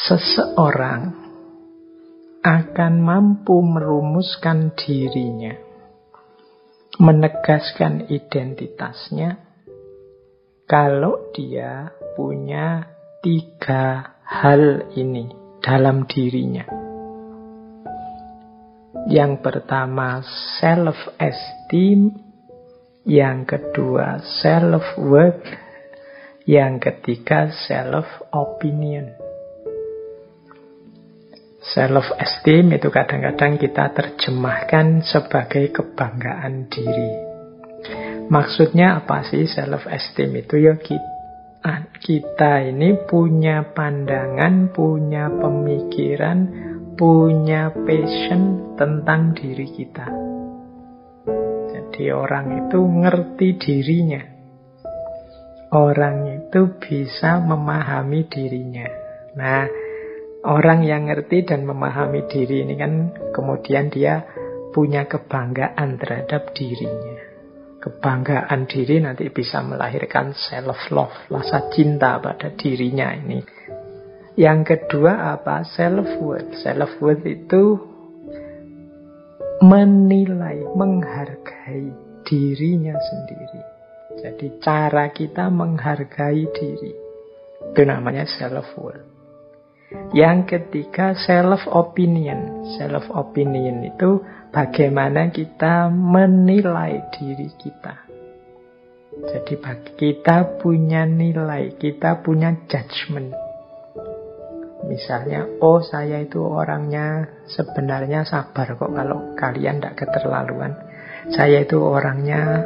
seseorang akan mampu merumuskan dirinya, menegaskan identitasnya, kalau dia punya 3 hal ini dalam dirinya. Yang pertama self-esteem, yang kedua self-worth, yang ketiga self-opinion. Self-esteem itu kadang-kadang kita terjemahkan sebagai kebanggaan diri. Maksudnya apa sih self-esteem itu? Ya kita ini punya pandangan, punya pemikiran, punya passion tentang diri kita. Jadi orang itu ngerti dirinya. Orang itu bisa memahami dirinya. Nah, orang yang ngerti dan memahami diri ini kan kemudian dia punya kebanggaan terhadap dirinya. Kebanggaan diri nanti bisa melahirkan self-love, rasa cinta pada dirinya ini. Yang kedua apa? Self-worth. Self-worth itu menilai, menghargai dirinya sendiri. Jadi cara kita menghargai diri, itu namanya self-worth. Yang ketiga self-opinion. Self-opinion itu bagaimana kita menilai diri kita. Jadi kita punya nilai, kita punya judgment. Misalnya, oh saya itu orangnya sebenarnya sabar kok kalau kalian tidak keterlaluan. Saya itu orangnya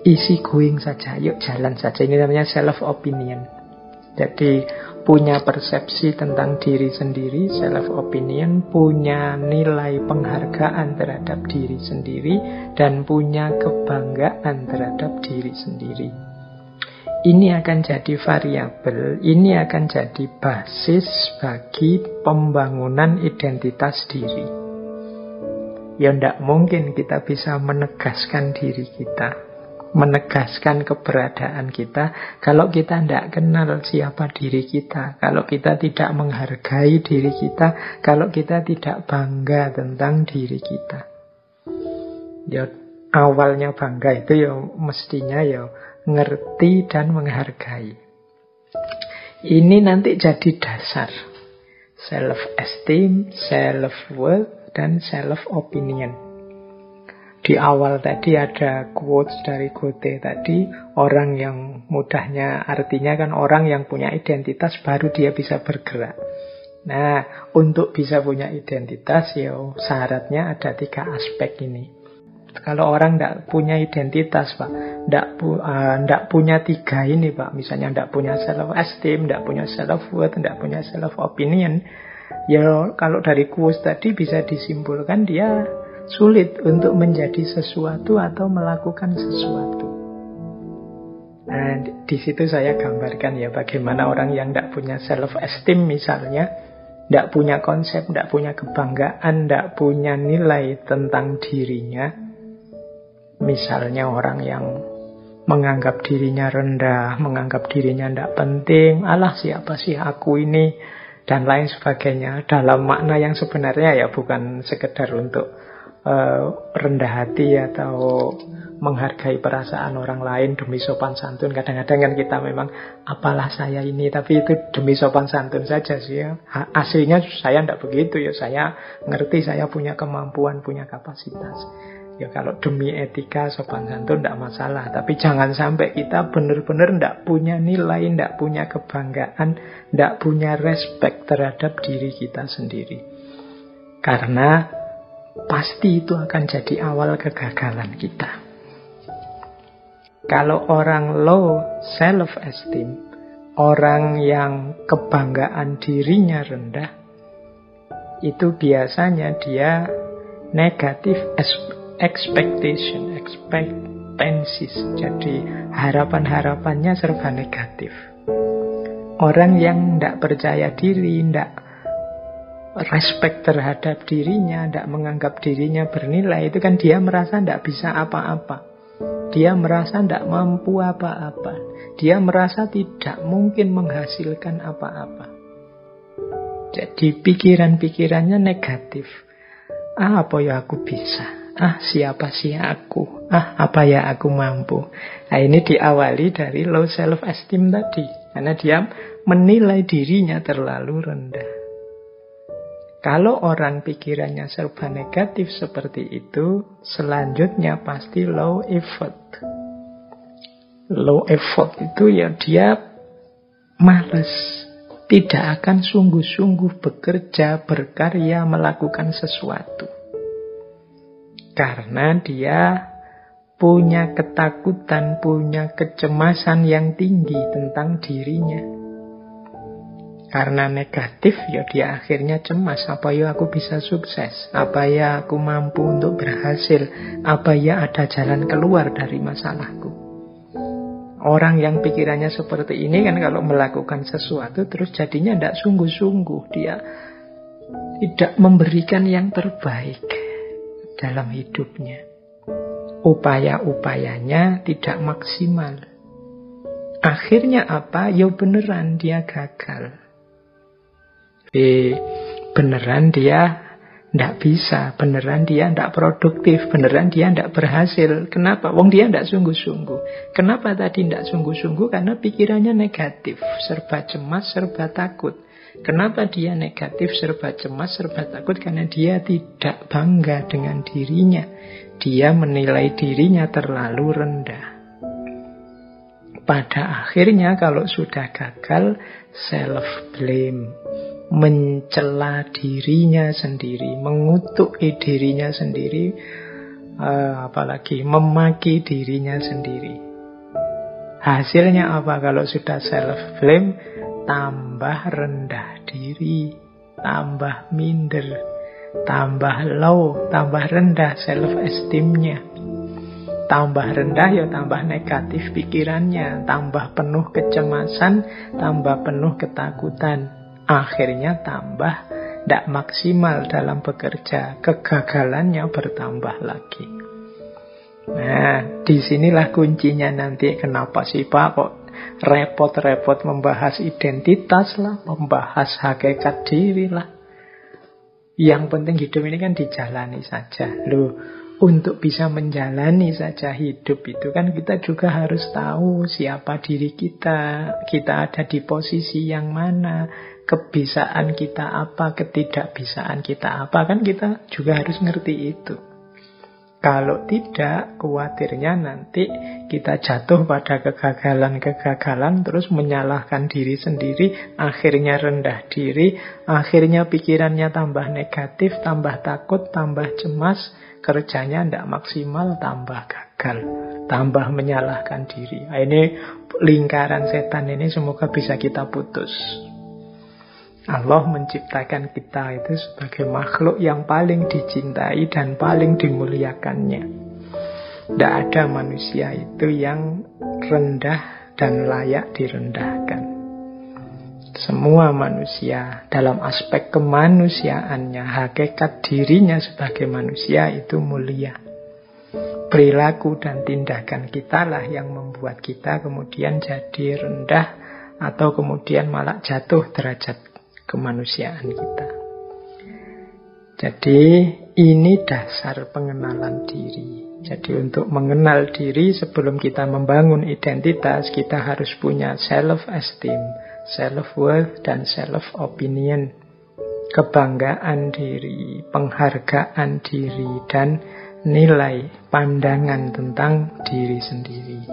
easy going saja, yuk jalan saja. Ini namanya self-opinion. Jadi punya persepsi tentang diri sendiri, self-opinion, punya nilai penghargaan terhadap diri sendiri, dan punya kebanggaan terhadap diri sendiri. Ini akan jadi variabel, ini akan jadi basis bagi pembangunan identitas diri. Ya tidak mungkin kita bisa menegaskan diri kita, menegaskan keberadaan kita kalau kita tidak kenal siapa diri kita, kalau kita tidak menghargai diri kita, kalau kita tidak bangga tentang diri kita. Ya awalnya bangga itu ya mestinya ya ngerti dan menghargai. Ini nanti jadi dasar self-esteem, self-worth, dan self-opinion. Di awal tadi ada quotes dari Goethe tadi, orang yang mudahnya artinya kan orang yang punya identitas baru dia bisa bergerak. Nah, untuk bisa punya identitas ya syaratnya ada 3 aspek ini. Kalau orang tidak punya identitas, Pak, tidak punya 3 ini, Pak. Misalnya tidak punya self-esteem, tidak punya self-worth, tidak punya self-opinion. Ya kalau dari quotes tadi bisa disimpulkan dia sulit untuk menjadi sesuatu atau melakukan sesuatu. Nah, di situ saya gambarkan ya bagaimana orang yang tidak punya self-esteem misalnya, tidak punya konsep, tidak punya kebanggaan, tidak punya nilai tentang dirinya. Misalnya orang yang menganggap dirinya rendah, menganggap dirinya tidak penting, alah siapa sih aku ini, dan lain sebagainya. Dalam makna yang sebenarnya ya bukan sekedar untuk rendah hati atau menghargai perasaan orang lain demi sopan santun. Kadang-kadang kan kita memang apalah saya ini, tapi itu demi sopan santun saja sih ya. Aslinya saya tidak begitu ya. Saya ngerti saya punya kemampuan, punya kapasitas. Ya kalau demi etika sopan santun tidak masalah. Tapi jangan sampai kita benar-benar tidak punya nilai, tidak punya kebanggaan, tidak punya respect terhadap diri kita sendiri. Karena pasti itu akan jadi awal kegagalan kita. Kalau orang low self-esteem, orang yang kebanggaan dirinya rendah, itu biasanya dia negatif expectancies. Jadi harapan-harapannya serba negatif. Orang yang tidak percaya diri, tidak respect terhadap dirinya, tidak menganggap dirinya bernilai, itu kan dia merasa tidak bisa apa-apa. Dia merasa tidak mampu apa-apa. Dia merasa tidak mungkin menghasilkan apa-apa. Jadi pikiran-pikirannya negatif. Apa ya aku bisa? Siapa sih aku? Apa ya aku mampu? Nah, ini diawali dari low self-esteem tadi. Karena dia menilai dirinya terlalu rendah. Kalau orang pikirannya serba negatif seperti itu, selanjutnya pasti low effort. Low effort itu ya dia malas. Tidak akan sungguh-sungguh bekerja, berkarya, melakukan sesuatu. Karena dia punya ketakutan, punya kecemasan yang tinggi tentang dirinya. Karena negatif, ya dia akhirnya cemas. Apa ya aku bisa sukses? Apa ya aku mampu untuk berhasil? Apa ya ada jalan keluar dari masalahku? Orang yang pikirannya seperti ini kan kalau melakukan sesuatu terus jadinya tidak sungguh-sungguh. Dia tidak memberikan yang terbaik dalam hidupnya. Upaya-upayanya tidak maksimal. Akhirnya apa? Ya beneran dia gagal. Beneran dia tidak bisa, beneran dia tidak produktif, beneran dia tidak berhasil. Kenapa? Wong dia tidak sungguh-sungguh. Kenapa tadi tidak sungguh-sungguh? Karena pikirannya negatif, serba cemas, serba takut. Kenapa dia negatif, serba cemas, serba takut? Karena dia tidak bangga dengan dirinya. Dia menilai dirinya terlalu rendah. Pada akhirnya kalau sudah gagal, self-blame, mencela dirinya sendiri, mengutuki dirinya sendiri, apalagi memaki dirinya sendiri. Hasilnya apa kalau sudah self-blame? Tambah rendah diri, tambah minder, tambah low, tambah rendah self-esteem-nya. Tambah rendah ya tambah negatif pikirannya, tambah penuh kecemasan, tambah penuh ketakutan. Akhirnya tambah tidak maksimal dalam bekerja, kegagalannya bertambah lagi. Nah, disinilah kuncinya nanti. Kenapa sih Pak kok repot-repot membahas identitas lah, membahas hakikat diri lah. Yang penting hidup ini kan dijalani saja. Loh, untuk bisa menjalani saja hidup itu kan kita juga harus tahu siapa diri kita. Kita ada di posisi yang mana, kebisaan kita apa, ketidakbisaan kita apa. Kan kita juga harus ngerti itu. Kalau tidak, khawatirnya nanti kita jatuh pada kegagalan-kegagalan, terus menyalahkan diri sendiri, akhirnya rendah diri, akhirnya pikirannya tambah negatif, tambah takut, tambah cemas, kerjanya tidak maksimal, tambah gagal, tambah menyalahkan diri. Ini lingkaran setan ini semoga bisa kita putus. Allah menciptakan kita itu sebagai makhluk yang paling dicintai dan paling dimuliakannya. Tidak ada manusia itu yang rendah dan layak direndahkan. Semua manusia dalam aspek kemanusiaannya, hakikat dirinya sebagai manusia itu mulia. Perilaku dan tindakan kita lah yang membuat kita kemudian jadi rendah atau kemudian malah jatuh derajat kemanusiaan kita. Jadi ini dasar pengenalan diri. Jadi untuk mengenal diri sebelum kita membangun identitas, kita harus punya self-esteem, self-worth, dan self-opinion. Kebanggaan diri, penghargaan diri, dan nilai pandangan tentang diri sendiri.